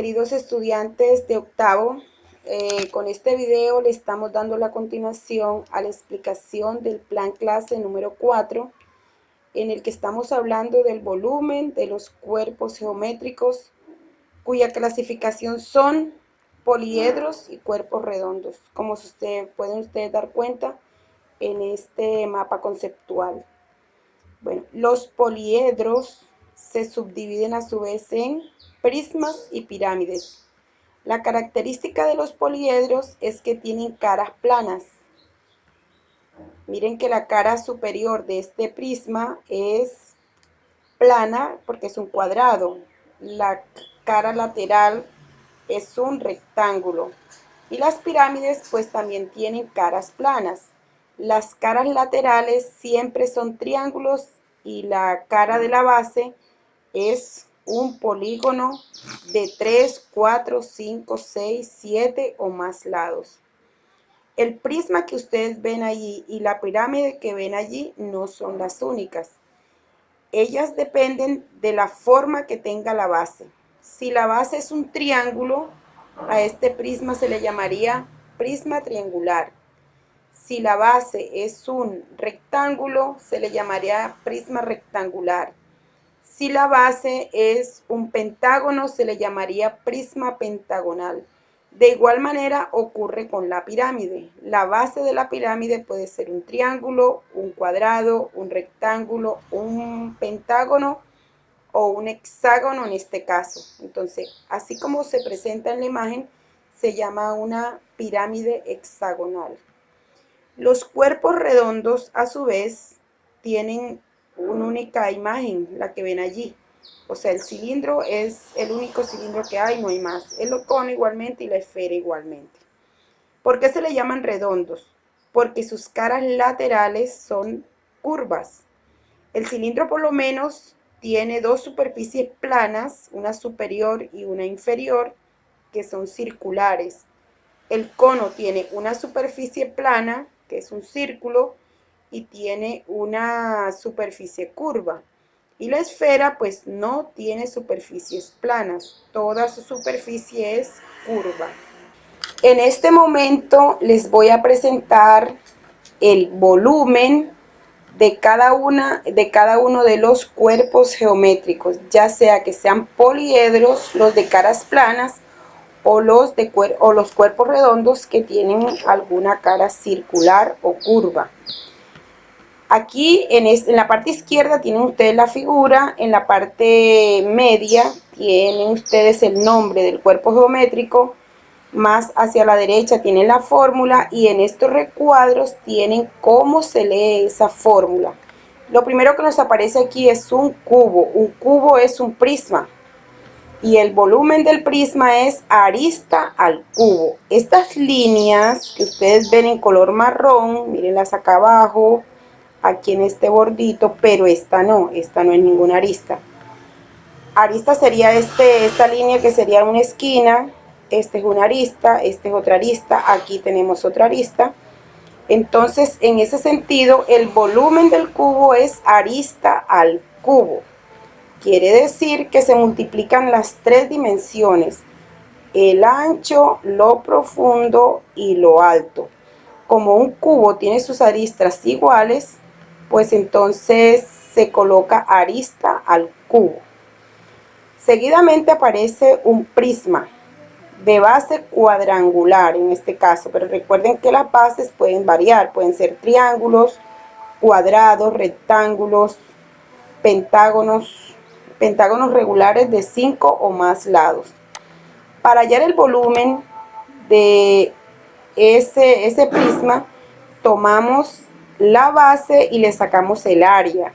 queridos estudiantes de octavo. Con este video le estamos dando la continuación a la explicación del plan clase número 4, en el que estamos hablando del volumen de los cuerpos geométricos, cuya clasificación son poliedros y cuerpos redondos, como pueden ustedes dar cuenta en este mapa conceptual. Bueno, los poliedros se subdividen a su vez en prismas y pirámides. La característica de los poliedros es que tienen caras planas. Miren que la cara superior de este prisma es plana porque es un cuadrado. La cara lateral es un rectángulo. Y las pirámides pues también tienen caras planas. Las caras laterales siempre son triángulos y la cara de la base es un polígono de 3, 4, 5, 6, 7 o más lados. El prisma que ustedes ven allí y la pirámide que ven allí no son las únicas. Ellas dependen de la forma que tenga la base. Si la base es un triángulo, a este prisma se le llamaría prisma triangular. Si la base es un rectángulo, se le llamaría prisma rectangular. Si la base es un pentágono, se le llamaría prisma pentagonal. De igual manera ocurre con la pirámide. La base de la pirámide puede ser un triángulo, un cuadrado, un rectángulo, un pentágono o un hexágono en este caso. Entonces, así como se presenta en la imagen, se llama una pirámide hexagonal. Los cuerpos redondos, a su vez, tienen una única imagen, la que ven allí. O sea, el cilindro es el único cilindro que hay, no hay más. El cono igualmente y la esfera igualmente. ¿Por qué se le llaman redondos? Porque sus caras laterales son curvas. El cilindro por lo menos tiene dos superficies planas, una superior y una inferior, que son circulares. El cono tiene una superficie plana, que es un círculo, y tiene una superficie curva. Y la esfera pues no tiene superficies planas, toda su superficie es curva. En este momento les voy a presentar el volumen de cada uno de los cuerpos geométricos, ya sea que sean poliedros, los de caras planas, o los cuerpos redondos que tienen alguna cara circular o curva. Aquí en la parte izquierda tienen ustedes la figura, en la parte media tienen ustedes el nombre del cuerpo geométrico, más hacia la derecha tienen la fórmula y en estos recuadros tienen cómo se lee esa fórmula. Lo primero que nos aparece aquí es un cubo es un prisma. Y el volumen del prisma es arista al cubo. Estas líneas que ustedes ven en color marrón, mírenlas acá abajo, aquí en este bordito, pero esta no es ninguna arista. Arista sería esta línea que sería una esquina, esta es una arista, esta es otra arista, aquí tenemos otra arista. Entonces, en ese sentido, el volumen del cubo es arista al cubo. Quiere decir que se multiplican las tres dimensiones, el ancho, lo profundo y lo alto. Como un cubo tiene sus aristas iguales, pues entonces se coloca arista al cubo. Seguidamente aparece un prisma de base cuadrangular en este caso, pero recuerden que las bases pueden variar, pueden ser triángulos, cuadrados, rectángulos, pentágonos regulares de 5 o más lados. Para hallar el volumen de ese prisma, tomamos la base y le sacamos el área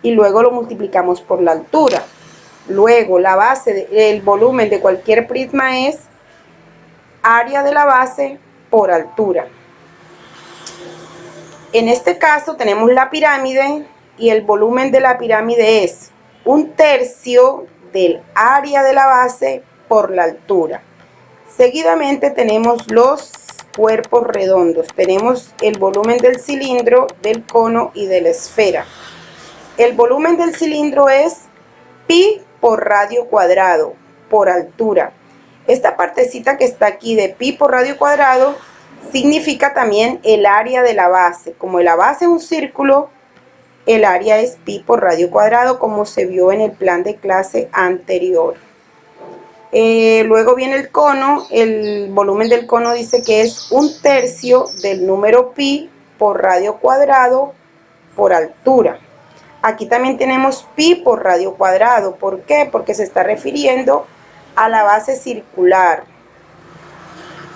y luego lo multiplicamos por la altura. Luego la base, el volumen de cualquier prisma es área de la base por altura. En este caso tenemos la pirámide y el volumen de la pirámide es 1/3 del área de la base por la altura. Seguidamente tenemos los cuerpos redondos. Tenemos el volumen del cilindro, del cono y de la esfera. El volumen del cilindro es pi por radio cuadrado por altura. Esta partecita que está aquí de pi por radio cuadrado significa también el área de la base. Como la base es un círculo, el área es pi por radio cuadrado, como se vio en el plan de clase anterior. Luego viene el cono. El volumen del cono dice que es 1/3 del número pi por radio cuadrado por altura. Aquí también tenemos pi por radio cuadrado. ¿Por qué? Porque se está refiriendo a la base circular.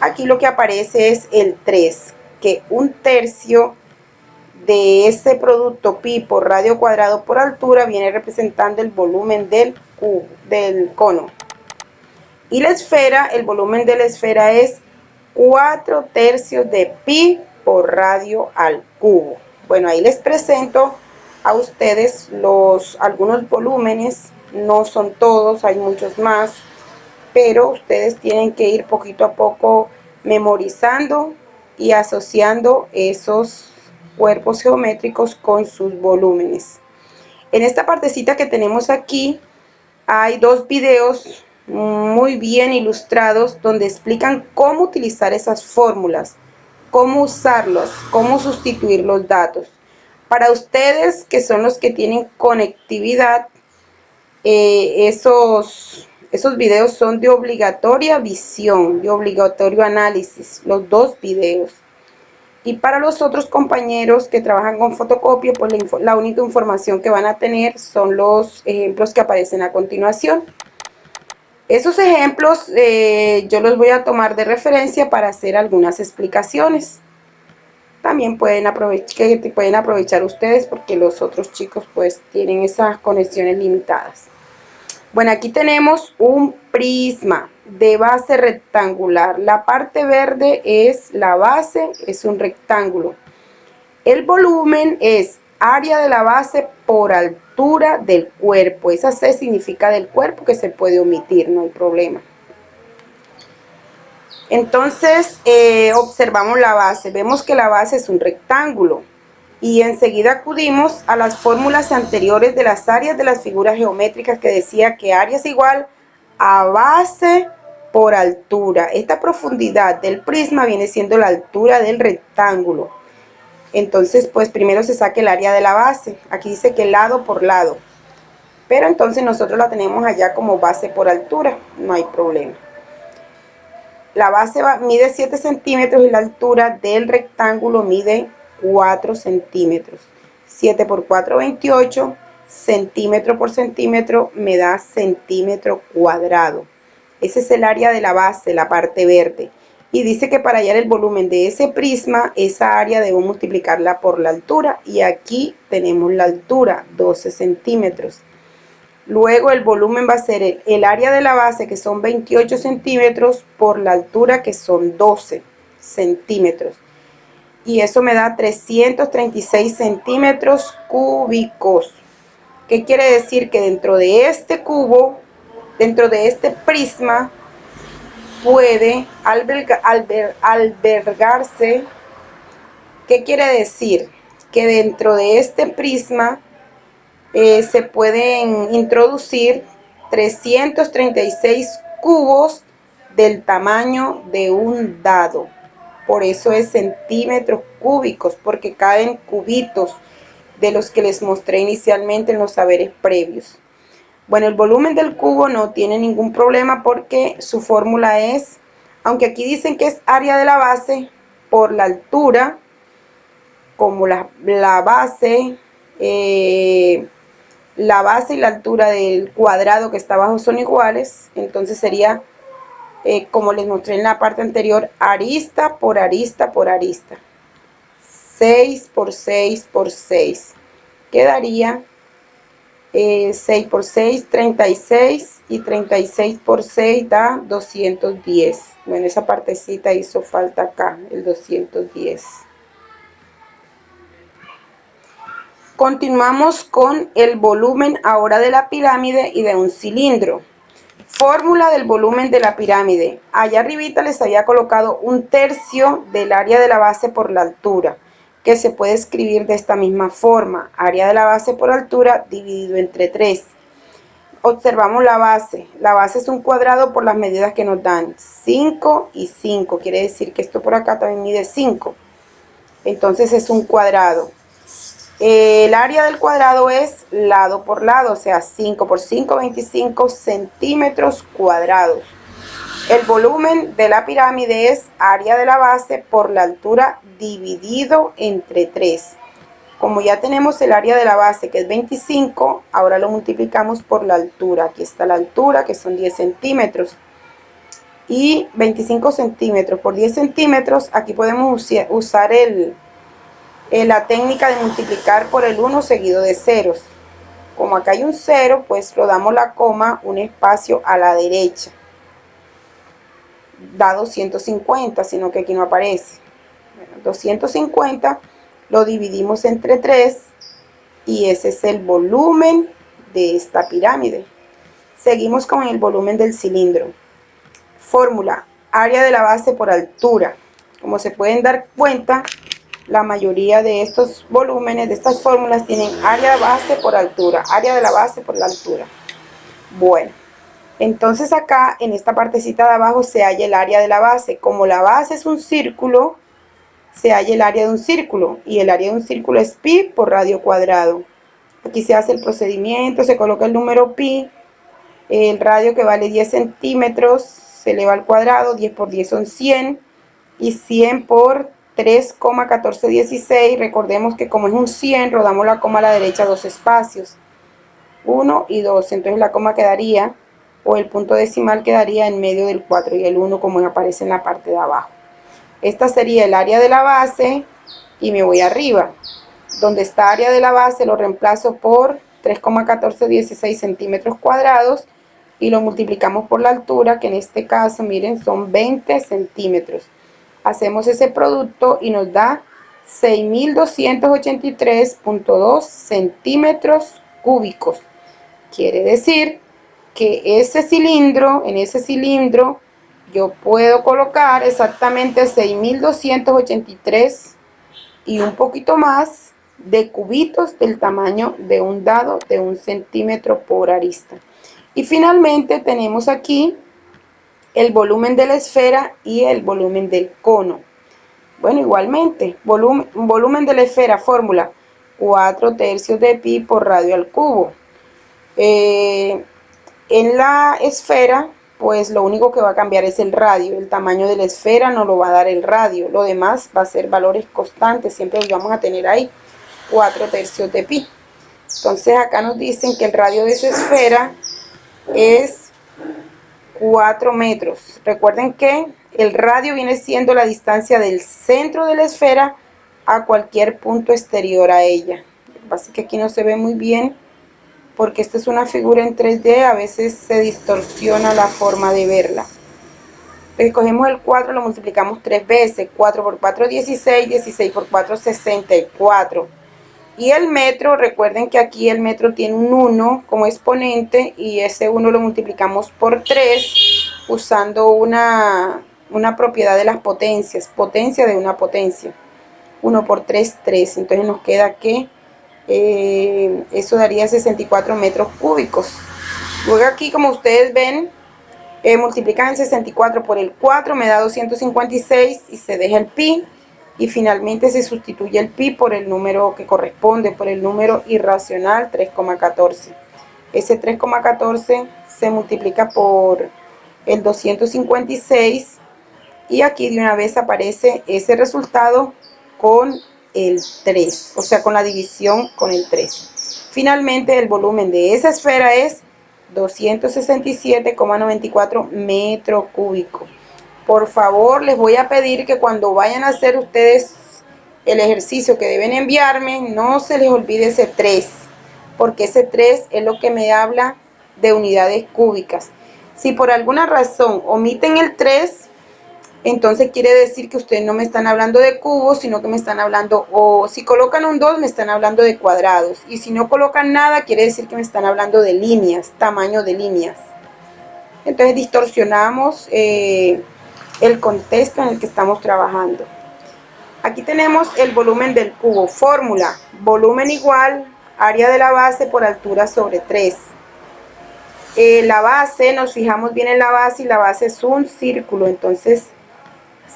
Aquí lo que aparece es el 3, que 1/3 de ese producto pi por radio cuadrado por altura viene representando el volumen del cono. Y la esfera, el volumen de la esfera es 4/3 de pi por radio al cubo. Bueno, ahí les presento a ustedes algunos volúmenes. No son todos, hay muchos más, pero ustedes tienen que ir poquito a poco memorizando y asociando esos cuerpos geométricos con sus volúmenes. En esta partecita que tenemos aquí hay dos videos muy bien ilustrados donde explican cómo utilizar esas fórmulas, cómo usarlos, cómo sustituir los datos. Para ustedes que son los que tienen conectividad, esos videos son de obligatoria visión, de obligatorio análisis, los dos videos. Y para los otros compañeros que trabajan con fotocopia, pues la única información que van a tener son los ejemplos que aparecen a continuación. Esos ejemplos yo los voy a tomar de referencia para hacer algunas explicaciones. También pueden aprovechar ustedes porque los otros chicos pues tienen esas conexiones limitadas. Bueno, aquí tenemos un prisma de base rectangular. La parte verde es la base, es un rectángulo. El volumen es área de la base por altura del cuerpo. Esa C significa del cuerpo, que se puede omitir, no hay problema. Entonces, observamos la base. Vemos que la base es un rectángulo. Y enseguida acudimos a las fórmulas anteriores de las áreas de las figuras geométricas que decía que área es igual a base por altura. Esta profundidad del prisma viene siendo la altura del rectángulo. Entonces, pues primero se saca el área de la base. Aquí dice que lado por lado. Pero entonces nosotros la tenemos allá como base por altura. No hay problema. La base mide 7 centímetros y la altura del rectángulo mide 4 centímetros. 7 por 4, 28. Centímetro por centímetro me da centímetro cuadrado. Ese es el área de la base, la parte verde. Y dice que para hallar el volumen de ese prisma, esa área debo multiplicarla por la altura. Y aquí tenemos la altura, 12 centímetros. Luego el volumen va a ser el área de la base, que son 28 centímetros, por la altura, que son 12 centímetros. Y eso me da 336 centímetros cúbicos. ¿Qué quiere decir? Que dentro de este cubo, dentro de este prisma, puede albergarse. ¿Qué quiere decir? Que dentro de este prisma se pueden introducir 336 cubos del tamaño de un dado. Por eso es centímetros cúbicos, porque caen cubitos de los que les mostré inicialmente en los saberes previos. Bueno, el volumen del cubo no tiene ningún problema porque su fórmula es, aunque aquí dicen que es área de la base por la altura, como la base y la altura del cuadrado que está abajo son iguales, entonces sería, como les mostré en la parte anterior, arista por arista por arista. 6 por 6 por 6. Quedaría 6 por 6, 36, y 36 por 6 da 210. Bueno, esa partecita hizo falta acá, el 210. Continuamos con el volumen ahora de la pirámide y de un cilindro. Fórmula del volumen de la pirámide. Allá arribita les había colocado 1/3 del área de la base por la altura, que se puede escribir de esta misma forma. Área de la base por altura dividido entre 3. Observamos la base. La base es un cuadrado por las medidas que nos dan 5 y 5. Quiere decir que esto por acá también mide 5. Entonces es un cuadrado. El área del cuadrado es lado por lado, o sea, 5 por 5, 25 centímetros cuadrados. El volumen de la pirámide es área de la base por la altura dividido entre 3. Como ya tenemos el área de la base, que es 25, ahora lo multiplicamos por la altura. Aquí está la altura, que son 10 centímetros. Y 25 centímetros por 10 centímetros, aquí podemos usar la técnica de multiplicar por el 1 seguido de ceros. Como acá hay un 0, pues lo damos la coma, un espacio a la derecha. Da 250, sino que aquí no aparece. Bueno, 250 lo dividimos entre 3 y ese es el volumen de esta pirámide. Seguimos con el volumen del cilindro. Fórmula: área de la base por altura. Como se pueden dar cuenta, la mayoría de estos volúmenes, de estas fórmulas, tienen área de base por altura, área de la base por la altura. Bueno, entonces acá en esta partecita de abajo se halla el área de la base. Como la base es un círculo, se halla el área de un círculo, y el área de un círculo es pi por radio cuadrado. Aquí se hace el procedimiento, se coloca el número pi, el radio, que vale 10 centímetros, se eleva al cuadrado, 10 por 10 son 100, y 100 por 3,1416, recordemos que como es un 100, rodamos la coma a la derecha dos espacios, 1 y 2, entonces la coma quedaría, o el punto decimal quedaría en medio del 4 y el 1 como aparece en la parte de abajo. Esta sería el área de la base, y me voy arriba. Donde está área de la base lo reemplazo por 3,1416 centímetros cuadrados y lo multiplicamos por la altura, que en este caso, miren, son 20 centímetros. Hacemos ese producto y nos da 6.283,2 centímetros cúbicos. Quiere decir que en ese cilindro, yo puedo colocar exactamente 6.283 y un poquito más de cubitos del tamaño de un dado de 1 centímetro por arista. Y finalmente tenemos aquí el volumen de la esfera y el volumen del cono. Bueno, igualmente, volumen de la esfera, fórmula 4/3 de pi por radio al cubo. En la esfera, pues lo único que va a cambiar es el radio. El tamaño de la esfera no lo va a dar el radio. Lo demás va a ser valores constantes. Siempre los vamos a tener ahí, 4/3 de pi. Entonces acá nos dicen que el radio de esa esfera es 4 metros. Recuerden que el radio viene siendo la distancia del centro de la esfera a cualquier punto exterior a ella. Lo que pasa es que aquí no se ve muy bien, porque esta es una figura en 3D, a veces se distorsiona la forma de verla. Entonces cogemos el 4, lo multiplicamos 3 veces, 4 por 4 16, 16 por 4 64. Y el metro, recuerden que aquí el metro tiene un 1 como exponente, y ese 1 lo multiplicamos por 3 usando una propiedad de las potencias, potencia de una potencia. 1 por 3, 3. Entonces nos queda que eso daría 64 metros cúbicos. Luego aquí, como ustedes ven, multiplican el 64 por el 4, me da 256 y se deja el pi. Y finalmente se sustituye el pi por el número que corresponde, por el número irracional 3,14. Ese 3,14 se multiplica por el 256 y aquí de una vez aparece ese resultado con el 3, o sea, con la división con el 3. Finalmente, el volumen de esa esfera es 267,94 metros cúbicos. Por favor, les voy a pedir que cuando vayan a hacer ustedes el ejercicio que deben enviarme, no se les olvide ese 3, porque ese 3 es lo que me habla de unidades cúbicas. Si por alguna razón omiten el 3, entonces quiere decir que ustedes no me están hablando de cubos, sino que me están hablando, o si colocan un 2, me están hablando de cuadrados. Y si no colocan nada, quiere decir que me están hablando de líneas, tamaño de líneas. Entonces distorsionamos el contexto en el que estamos trabajando. Aquí tenemos el volumen del cubo. Fórmula: volumen igual área de la base por altura sobre 3. La base, nos fijamos bien en la base y la base es un círculo, entonces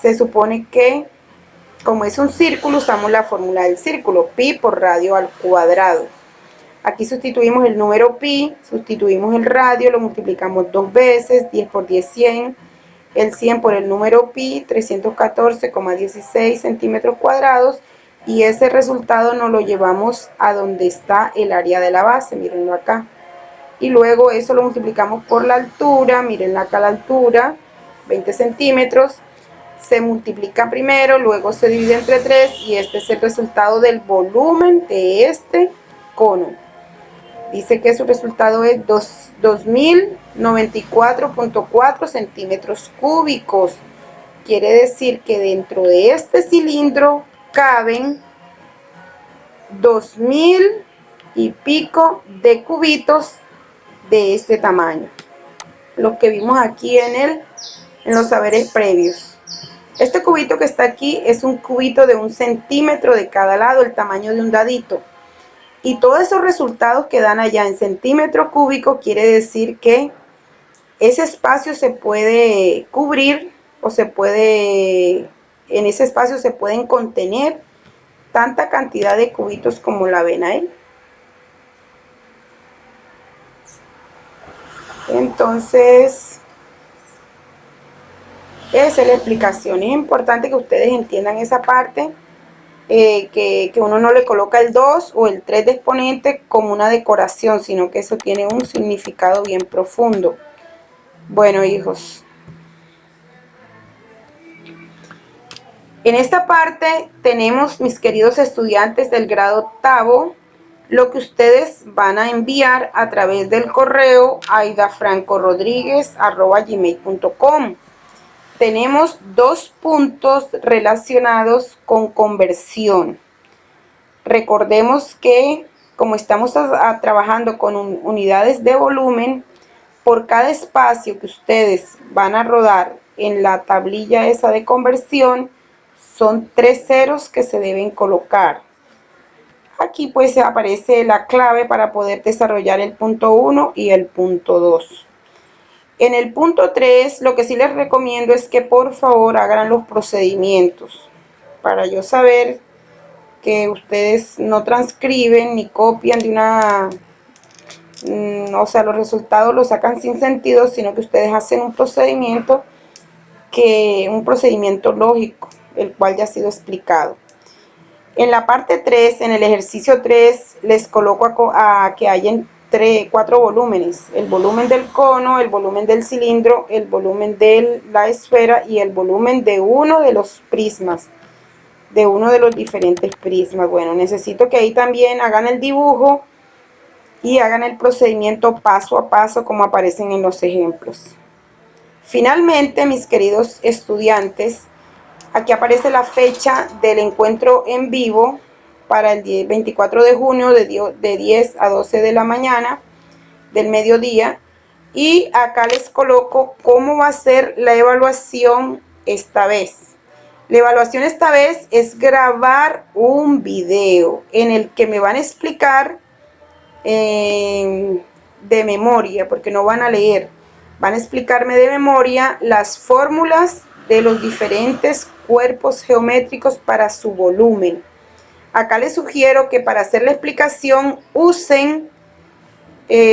se supone que como es un círculo usamos la fórmula del círculo, pi por radio al cuadrado. Aquí sustituimos el número pi, sustituimos el radio, lo multiplicamos 2 veces, 10 por 10, 100, el 100 por el número pi, 314,16 centímetros cuadrados, y ese resultado nos lo llevamos a donde está el área de la base, mírenlo acá. Y luego eso lo multiplicamos por la altura, miren acá la altura, 20 centímetros, se multiplica primero, luego se divide entre 3 y este es el resultado del volumen de este cono. Dice que su resultado es 2094,4 centímetros cúbicos. Quiere decir que dentro de este cilindro caben 2000 y pico de cubitos de este tamaño. Lo que vimos aquí en los saberes previos. Este cubito que está aquí es un cubito de 1 centímetro de cada lado, el tamaño de un dadito. Y todos esos resultados que dan allá en centímetro cúbico quiere decir que ese espacio se puede cubrir o en ese espacio se pueden contener tanta cantidad de cubitos como la ven ahí. Entonces, esa es la explicación. Es importante que ustedes entiendan esa parte, que uno no le coloca el 2 o el 3 de exponente como una decoración, sino que eso tiene un significado bien profundo. Bueno, hijos, en esta parte tenemos, mis queridos estudiantes del grado octavo, lo que ustedes van a enviar a través del correo aidafrancorodriguez@gmail.com. Tenemos 2 puntos relacionados con conversión. Recordemos que como estamos trabajando con unidades de volumen, por cada espacio que ustedes van a rodar en la tablilla esa de conversión, son 3 ceros que se deben colocar. Aquí pues aparece la clave para poder desarrollar el punto 1 y el punto 2. En el punto 3, lo que sí les recomiendo es que por favor hagan los procedimientos para yo saber que ustedes no transcriben ni copian de una, o sea, los resultados los sacan sin sentido, sino que ustedes hacen un procedimiento lógico, el cual ya ha sido explicado. En la parte 3, en el ejercicio 3, les coloco a que hayan 4 volúmenes: el volumen del cono, el volumen del cilindro, el volumen de la esfera y el volumen de uno de los prismas, de uno de los diferentes prismas. Bueno, necesito que ahí también hagan el dibujo y hagan el procedimiento paso a paso como aparecen en los ejemplos. Finalmente, mis queridos estudiantes, aquí aparece la fecha del encuentro en vivo para el 24 de junio de 10 a 12 de la mañana, del mediodía. Y acá les coloco cómo va a ser la evaluación esta vez. La evaluación esta vez es grabar un video en el que me van a explicar de memoria, porque no van a leer, van a explicarme de memoria las fórmulas de los diferentes cuerpos geométricos para su volumen. Acá les sugiero que para hacer la explicación usen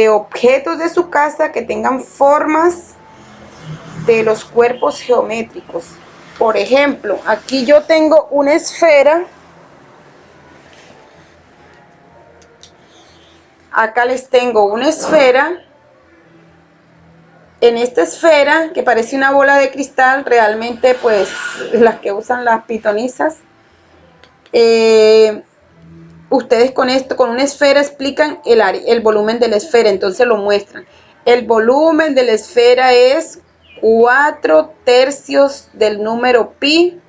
objetos de su casa que tengan formas de los cuerpos geométricos. Por ejemplo, aquí yo tengo una esfera. Acá les tengo una esfera. En esta esfera, que parece una bola de cristal, realmente pues las que usan las pitonizas, ustedes con esto, con una esfera, explican el volumen de la esfera, entonces lo muestran. El volumen de la esfera es 4/3 del número pi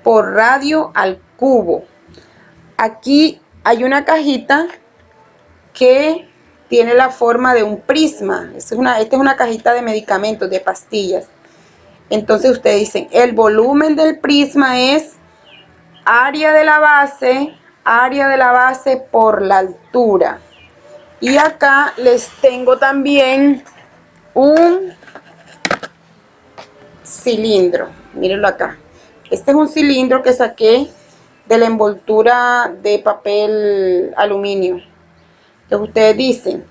por radio al cubo. Aquí hay una cajita que tiene la forma de un prisma. Esta es una cajita de medicamentos, de pastillas. Entonces ustedes dicen, el volumen del prisma es área de la base por la altura. Y acá les tengo también un cilindro. Mírenlo acá. Este es un cilindro que saqué de la envoltura de papel aluminio. Entonces ustedes dicen,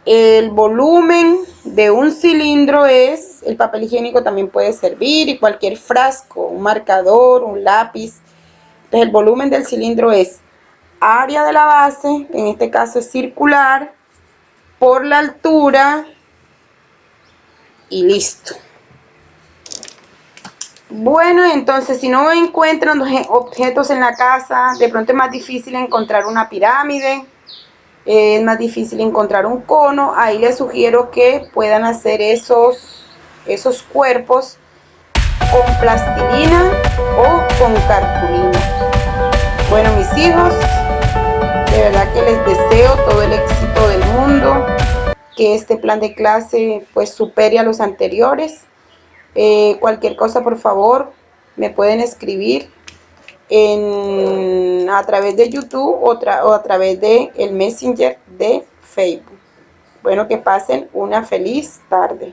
el volumen de un cilindro es, el papel higiénico también puede servir, y cualquier frasco, un marcador, un lápiz. Entonces el volumen del cilindro es área de la base, en este caso es circular, por la altura y listo. Bueno, entonces si no encuentran objetos en la casa, de pronto es más difícil encontrar una pirámide, es más difícil encontrar un cono, ahí les sugiero que puedan hacer esos cuerpos con plastilina o con cartulina. Bueno, mis hijos, de verdad que les deseo todo el éxito del mundo, que este plan de clase pues supere a los anteriores. Cualquier cosa, por favor, me pueden escribir a través de YouTube o a través de el Messenger de Facebook. Bueno, que pasen una feliz tarde.